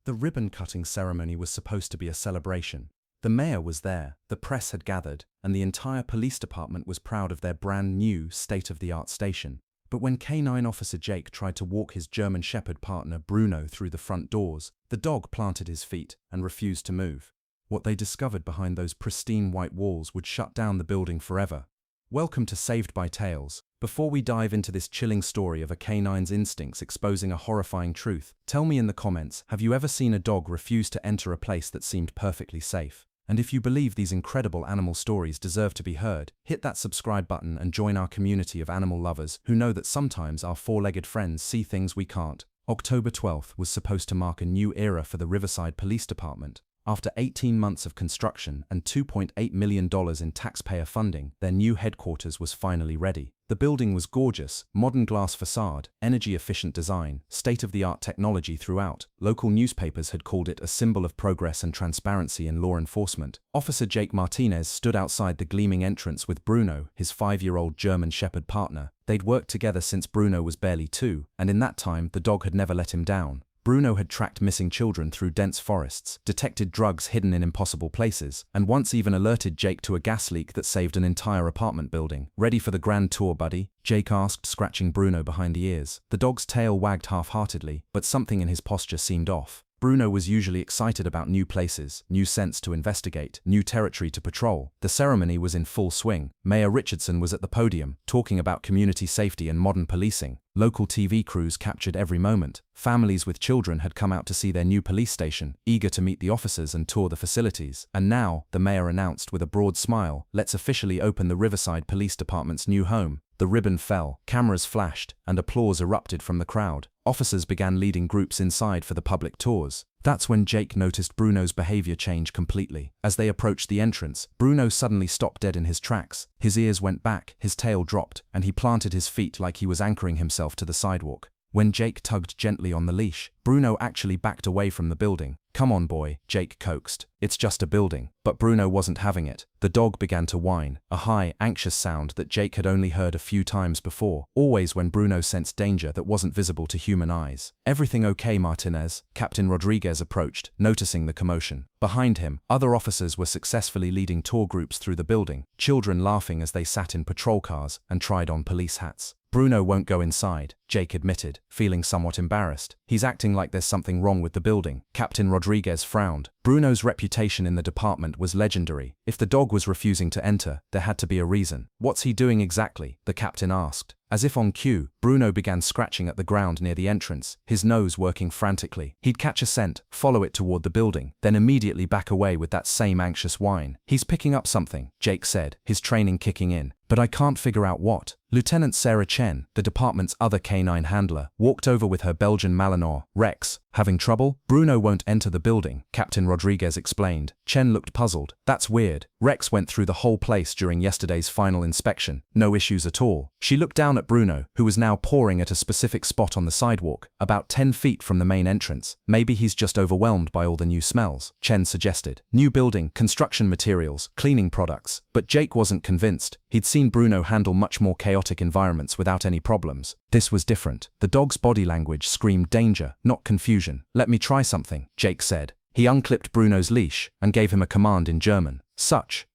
The ribbon-cutting ceremony was supposed to be a celebration. The mayor was there, the press had gathered, and the entire police department was proud of their brand-new, state-of-the-art station. But when K9 officer Jake tried to walk his German Shepherd partner Bruno through the front doors, the dog planted his feet and refused to move. What they discovered behind those pristine white walls would shut down the building forever. Welcome to Saved by Tales. Before we dive into this chilling story of a K9's instincts exposing a horrifying truth, tell me in the comments, have you ever seen a dog refuse to enter a place that seemed perfectly safe? And if you believe these incredible animal stories deserve to be heard, hit that subscribe button and join our community of animal lovers who know that sometimes our four-legged friends see things we can't. October 12th was supposed to mark a new era for the Riverside Police Department. After 18 months of construction and $2.8 million in taxpayer funding, their new headquarters was finally ready. The building was gorgeous, modern glass facade, energy-efficient design, state-of-the-art technology throughout. Local newspapers had called it a symbol of progress and transparency in law enforcement. Officer Jake Martinez stood outside the gleaming entrance with Bruno, his 5-year-old German Shepherd partner. They'd worked together since Bruno was barely 2, and in that time, the dog had never let him down. Bruno had tracked missing children through dense forests, detected drugs hidden in impossible places, and once even alerted Jake to a gas leak that saved an entire apartment building. "Ready for the grand tour, buddy?" Jake asked, scratching Bruno behind the ears. The dog's tail wagged half-heartedly, but something in his posture seemed off. Bruno was usually excited about new places, new scents to investigate, new territory to patrol. The ceremony was in full swing. Mayor Richardson was at the podium, talking about community safety and modern policing. Local TV crews captured every moment. Families with children had come out to see their new police station, eager to meet the officers and tour the facilities. And now, the mayor announced with a broad smile, "Let's officially open the Riverside Police Department's new home." The ribbon fell, cameras flashed, and applause erupted from the crowd. Officers began leading groups inside for the public tours. That's when Jake noticed Bruno's behavior change completely. As they approached the entrance, Bruno suddenly stopped dead in his tracks. His ears went back, his tail dropped, and he planted his feet like he was anchoring himself to the sidewalk. When Jake tugged gently on the leash, Bruno actually backed away from the building. "Come on, boy," Jake coaxed. "It's just a building." But Bruno wasn't having it. The dog began to whine, a high, anxious sound that Jake had only heard a few times before, always when Bruno sensed danger that wasn't visible to human eyes. "Everything okay, Martinez?" Captain Rodriguez approached, noticing the commotion. Behind him, other officers were successfully leading tour groups through the building, children laughing as they sat in patrol cars and tried on police hats. "Bruno won't go inside," Jake admitted, feeling somewhat embarrassed. "He's acting like there's something wrong with the building." Captain Rodriguez frowned. Bruno's reputation in the department was legendary. If the dog was refusing to enter, there had to be a reason. "What's he doing exactly?" the captain asked. As if on cue, Bruno began scratching at the ground near the entrance, his nose working frantically. He'd catch a scent, follow it toward the building, then immediately back away with that same anxious whine. "He's picking up something," Jake said, his training kicking in. "But I can't figure out what." Lieutenant Sarah Chen, the department's other K9 handler, walked over with her Belgian Malinois, Rex. "Having trouble? Bruno won't enter the building," Captain Rodriguez explained. Chen looked puzzled. "That's weird. Rex went through the whole place during yesterday's final inspection. No issues at all." She looked down at Bruno, who was now pawing at a specific spot on the sidewalk, about 10 feet from the main entrance. "Maybe he's just overwhelmed by all the new smells," Chen suggested. "New building, construction materials, cleaning products." But Jake wasn't convinced. He'd seen Bruno handle much more chaotic environments without any problems. This was different. The dog's body language screamed danger, not confusion. "Let me try something," Jake said. He unclipped Bruno's leash and gave him a command in German. Search.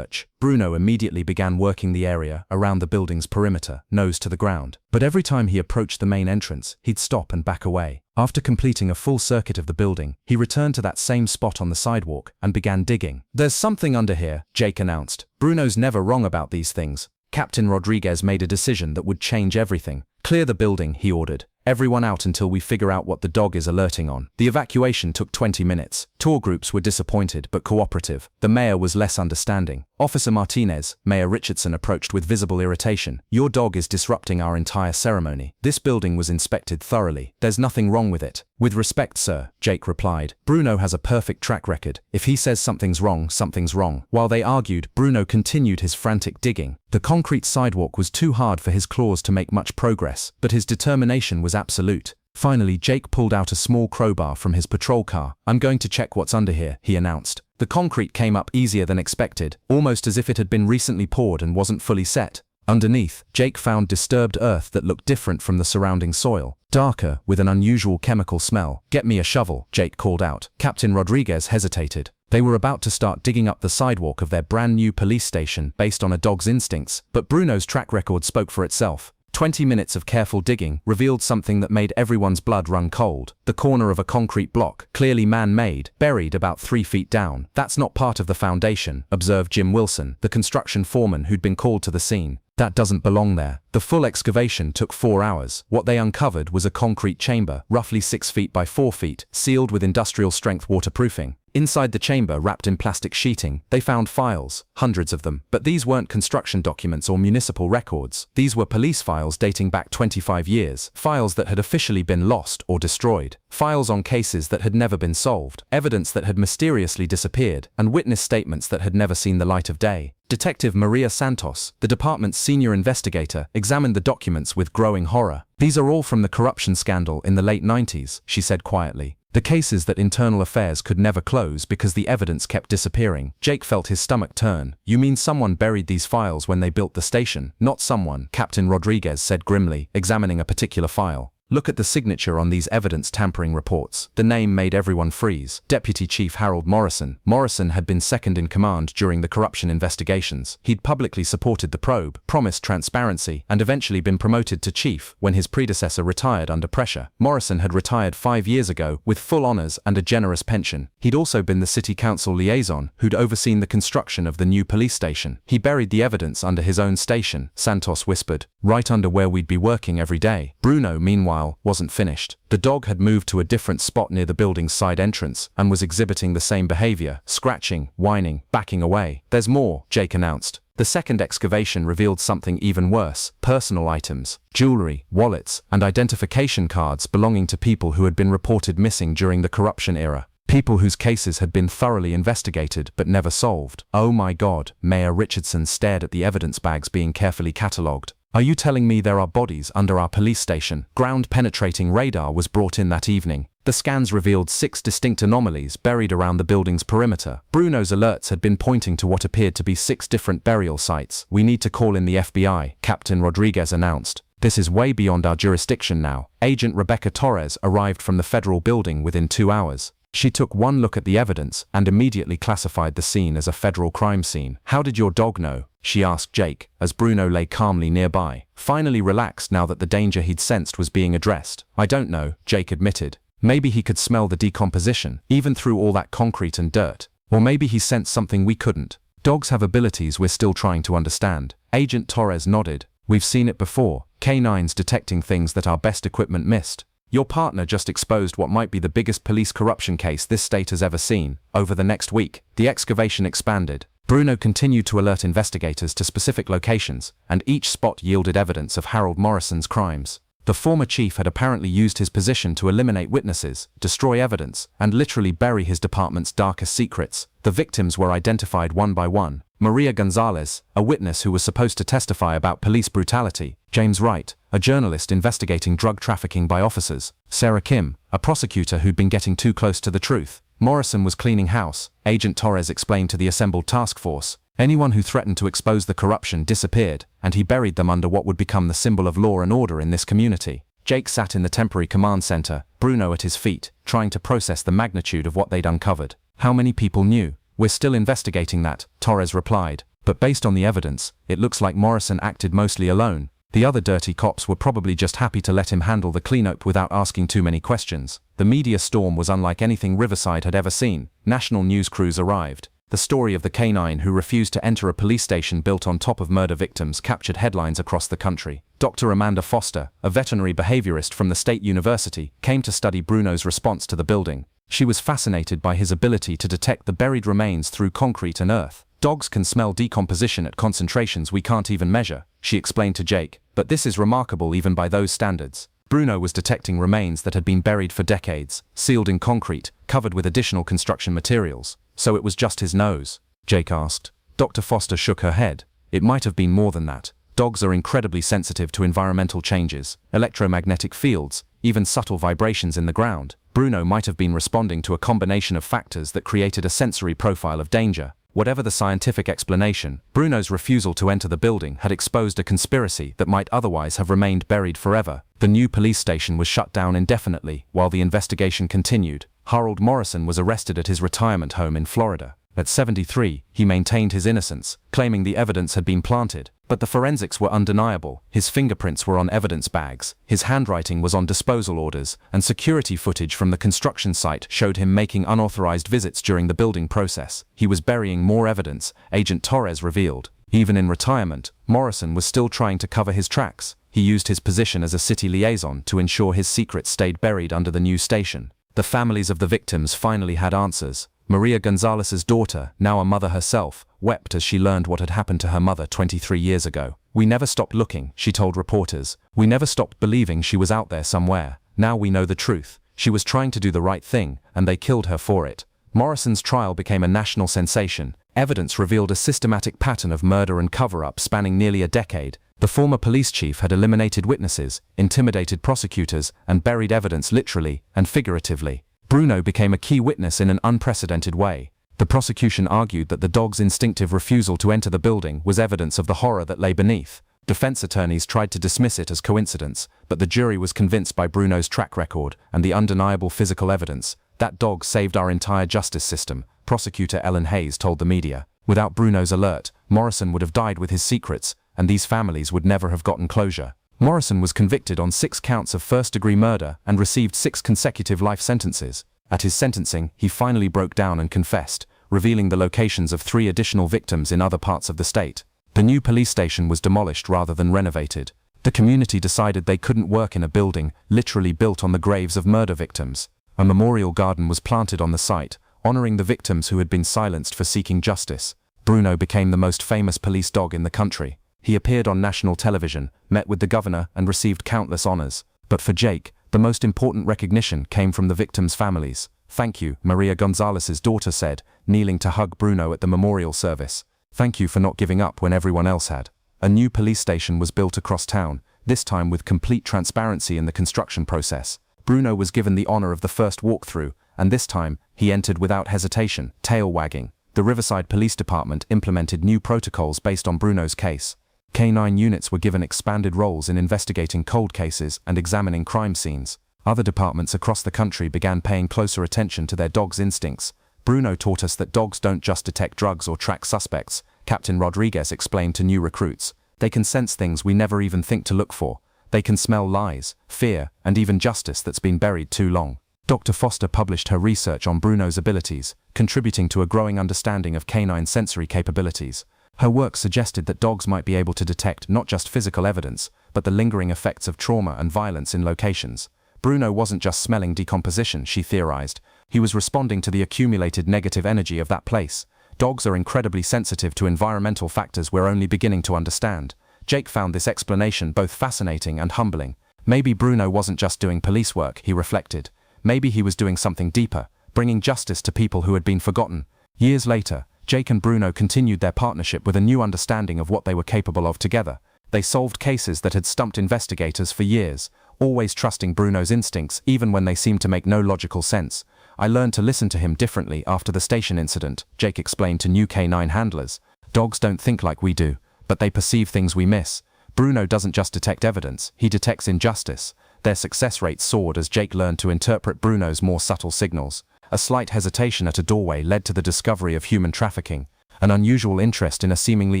Bruno immediately began working the area around the building's perimeter, nose to the ground. But every time he approached the main entrance, he'd stop and back away. After completing a full circuit of the building, he returned to that same spot on the sidewalk and began digging. "There's something under here," Jake announced. "Bruno's never wrong about these things." Captain Rodriguez made a decision that would change everything. "Clear the building," he ordered. "Everyone out until we figure out what the dog is alerting on." The evacuation took 20 minutes. Tour groups were disappointed but cooperative. The mayor was less understanding. "Officer Martinez," Mayor Richardson approached with visible irritation. "Your dog is disrupting our entire ceremony. This building was inspected thoroughly. There's nothing wrong with it." "With respect, sir," Jake replied. "Bruno has a perfect track record. If he says something's wrong, something's wrong." While they argued, Bruno continued his frantic digging. The concrete sidewalk was too hard for his claws to make much progress, but his determination was absolute. Finally, Jake pulled out a small crowbar from his patrol car. "I'm going to check what's under here," he announced. The concrete came up easier than expected, almost as if it had been recently poured and wasn't fully set. Underneath, Jake found disturbed earth that looked different from the surrounding soil, darker, with an unusual chemical smell. "Get me a shovel," Jake called out. Captain Rodriguez hesitated. They were about to start digging up the sidewalk of their brand new police station based on a dog's instincts, but Bruno's track record spoke for itself. 20 minutes of careful digging revealed something that made everyone's blood run cold. The corner of a concrete block, clearly man-made, buried about 3 feet down. "That's not part of the foundation," observed Jim Wilson, the construction foreman who'd been called to the scene. "That doesn't belong there." The full excavation took 4 hours. What they uncovered was a concrete chamber, roughly 6 feet by 4 feet, sealed with industrial-strength waterproofing. Inside the chamber, wrapped in plastic sheeting, they found files, hundreds of them. But these weren't construction documents or municipal records. These were police files dating back 25 years, files that had officially been lost or destroyed, files on cases that had never been solved, evidence that had mysteriously disappeared, and witness statements that had never seen the light of day. Detective Maria Santos, the department's senior investigator, examined the documents with growing horror. "These are all from the corruption scandal in the late 90s, she said quietly. The cases that internal affairs could never close because the evidence kept disappearing. Jake felt his stomach turn. "You mean someone buried these files when they built the station?" "Not someone," Captain Rodriguez said grimly, examining a particular file. "Look at the signature on these evidence tampering reports." The name made everyone freeze. Deputy Chief Harold Morrison. Morrison had been second in command during the corruption investigations. He'd publicly supported the probe, promised transparency, and eventually been promoted to chief when his predecessor retired under pressure. Morrison had retired 5 years ago with full honors and a generous pension. He'd also been the city council liaison who'd overseen the construction of the new police station. "He buried the evidence under his own station," Santos whispered, "right under where we'd be working every day." Bruno, meanwhile, wasn't finished. The dog had moved to a different spot near the building's side entrance and was exhibiting the same behavior, scratching, whining, backing away. "There's more," Jake announced. The second excavation revealed something even worse: personal items, jewelry, wallets, and identification cards belonging to people who had been reported missing during the corruption era. People whose cases had been thoroughly investigated but never solved. "Oh my God," Mayor Richardson stared at the evidence bags being carefully catalogued. "Are you telling me there are bodies under our police station?" Ground-penetrating radar was brought in that evening. The scans revealed 6 distinct anomalies buried around the building's perimeter. Bruno's alerts had been pointing to what appeared to be 6 different burial sites. "We need to call in the FBI," Captain Rodriguez announced. "This is way beyond our jurisdiction now." Agent Rebecca Torres arrived from the federal building within 2 hours. She took one look at the evidence and immediately classified the scene as a federal crime scene. "How did your dog know?" she asked Jake, as Bruno lay calmly nearby, finally relaxed now that the danger he'd sensed was being addressed. "I don't know," Jake admitted. "Maybe he could smell the decomposition, even through all that concrete and dirt. Or maybe he sensed something we couldn't. Dogs have abilities we're still trying to understand." Agent Torres nodded. "We've seen it before. K9s detecting things that our best equipment missed. Your partner just exposed what might be the biggest police corruption case this state has ever seen." Over the next week, the excavation expanded. Bruno continued to alert investigators to specific locations, and each spot yielded evidence of Harold Morrison's crimes. The former chief had apparently used his position to eliminate witnesses, destroy evidence, and literally bury his department's darkest secrets. The victims were identified one by one. Maria Gonzalez, a witness who was supposed to testify about police brutality; James Wright, a journalist investigating drug trafficking by officers; Sarah Kim, a prosecutor who'd been getting too close to the truth. Morrison was cleaning house, Agent Torres explained to the assembled task force. Anyone who threatened to expose the corruption disappeared, and he buried them under what would become the symbol of law and order in this community. Jake sat in the temporary command center, Bruno at his feet, trying to process the magnitude of what they'd uncovered. "How many people knew?" "We're still investigating that," Torres replied. "But based on the evidence, it looks like Morrison acted mostly alone. The other dirty cops were probably just happy to let him handle the cleanup without asking too many questions." The media storm was unlike anything Riverside had ever seen. National news crews arrived. The story of the K9 who refused to enter a police station built on top of murder victims captured headlines across the country. Dr. Amanda Foster, a veterinary behaviorist from the State University, came to study Bruno's response to the building. She was fascinated by his ability to detect the buried remains through concrete and earth. "Dogs can smell decomposition at concentrations we can't even measure," she explained to Jake, "but this is remarkable even by those standards." Bruno was detecting remains that had been buried for decades, sealed in concrete, covered with additional construction materials. "So it was just his nose?" Jake asked. Dr. Foster shook her head. "It might have been more than that. Dogs are incredibly sensitive to environmental changes, electromagnetic fields, even subtle vibrations in the ground. Bruno might have been responding to a combination of factors that created a sensory profile of danger." Whatever the scientific explanation, Bruno's refusal to enter the building had exposed a conspiracy that might otherwise have remained buried forever. The new police station was shut down indefinitely while the investigation continued. Harold Morrison was arrested at his retirement home in Florida. At 73, he maintained his innocence, claiming the evidence had been planted. But the forensics were undeniable. His fingerprints were on evidence bags, his handwriting was on disposal orders, and security footage from the construction site showed him making unauthorized visits during the building process. He was burying more evidence, Agent Torres revealed. Even in retirement, Morrison was still trying to cover his tracks. He used his position as a city liaison to ensure his secrets stayed buried under the new station. The families of the victims finally had answers. Maria Gonzalez's daughter, now a mother herself, wept as she learned what had happened to her mother 23 years ago. "We never stopped looking," she told reporters. "We never stopped believing she was out there somewhere. Now we know the truth. She was trying to do the right thing, and they killed her for it." Morrison's trial became a national sensation. Evidence revealed a systematic pattern of murder and cover-up spanning nearly a decade. The former police chief had eliminated witnesses, intimidated prosecutors, and buried evidence literally and figuratively. Bruno became a key witness in an unprecedented way. The prosecution argued that the dog's instinctive refusal to enter the building was evidence of the horror that lay beneath. Defense attorneys tried to dismiss it as coincidence, but the jury was convinced by Bruno's track record and the undeniable physical evidence. "That dog saved our entire justice system," prosecutor Ellen Hayes told the media. "Without Bruno's alert, Morrison would have died with his secrets, and these families would never have gotten closure." Morrison was convicted on 6 counts of first-degree murder and received 6 consecutive life sentences. At his sentencing, he finally broke down and confessed, revealing the locations of 3 additional victims in other parts of the state. The new police station was demolished rather than renovated. The community decided they couldn't work in a building literally built on the graves of murder victims. A memorial garden was planted on the site, honoring the victims who had been silenced for seeking justice. Bruno became the most famous police dog in the country. He appeared on national television, met with the governor, and received countless honors. But for Jake, the most important recognition came from the victims' families. "Thank you," Maria Gonzalez's daughter said, kneeling to hug Bruno at the memorial service. "Thank you for not giving up when everyone else had." A new police station was built across town, this time with complete transparency in the construction process. Bruno was given the honor of the first walkthrough, and this time, he entered without hesitation, tail wagging. The Riverside Police Department implemented new protocols based on Bruno's case. K9 units were given expanded roles in investigating cold cases and examining crime scenes. Other departments across the country began paying closer attention to their dogs' instincts. "Bruno taught us that dogs don't just detect drugs or track suspects," Captain Rodriguez explained to new recruits. "They can sense things we never even think to look for. They can smell lies, fear, and even justice that's been buried too long." Dr. Foster published her research on Bruno's abilities, contributing to a growing understanding of canine sensory capabilities. Her work suggested that dogs might be able to detect not just physical evidence, but the lingering effects of trauma and violence in locations. Bruno wasn't just smelling decomposition, she theorized. He was responding to the accumulated negative energy of that place. Dogs are incredibly sensitive to environmental factors we're only beginning to understand. Jake found this explanation both fascinating and humbling. Maybe Bruno wasn't just doing police work, he reflected. Maybe he was doing something deeper, bringing justice to people who had been forgotten. Years later, Jake and Bruno continued their partnership with a new understanding of what they were capable of together. They solved cases that had stumped investigators for years, always trusting Bruno's instincts even when they seemed to make no logical sense. "I learned to listen to him differently after the station incident," Jake explained to new K9 handlers. "Dogs don't think like we do, but they perceive things we miss. Bruno doesn't just detect evidence, he detects injustice." Their success rate soared as Jake learned to interpret Bruno's more subtle signals. A slight hesitation at a doorway led to the discovery of human trafficking. An unusual interest in a seemingly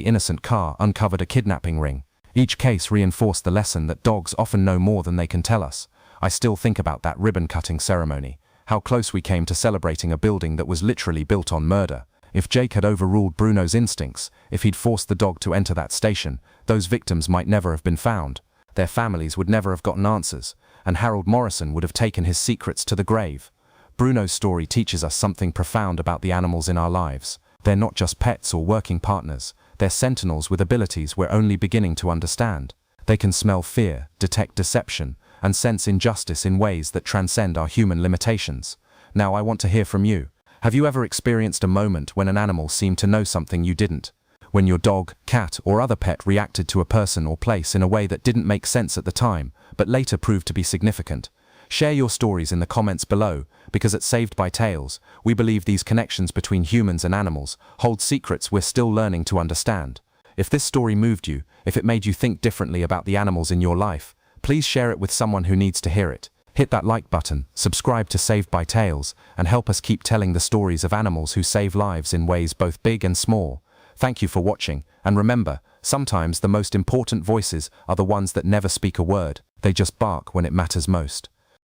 innocent car uncovered a kidnapping ring. Each case reinforced the lesson that dogs often know more than they can tell us. I still think about that ribbon-cutting ceremony. How close we came to celebrating a building that was literally built on murder. If Jake had overruled Bruno's instincts, if he'd forced the dog to enter that station, those victims might never have been found. Their families would never have gotten answers, and Harold Morrison would have taken his secrets to the grave. Bruno's story teaches us something profound about the animals in our lives. They're not just pets or working partners, they're sentinels with abilities we're only beginning to understand. They can smell fear, detect deception, and sense injustice in ways that transcend our human limitations. Now I want to hear from you. Have you ever experienced a moment when an animal seemed to know something you didn't? When your dog, cat, or other pet reacted to a person or place in a way that didn't make sense at the time, but later proved to be significant? Share your stories in the comments below, because at Saved by Tales, we believe these connections between humans and animals hold secrets we're still learning to understand. If this story moved you, if it made you think differently about the animals in your life, please share it with someone who needs to hear it. Hit that like button, subscribe to Saved by Tales, and help us keep telling the stories of animals who save lives in ways both big and small. Thank you for watching, and remember, sometimes the most important voices are the ones that never speak a word. They just bark when it matters most.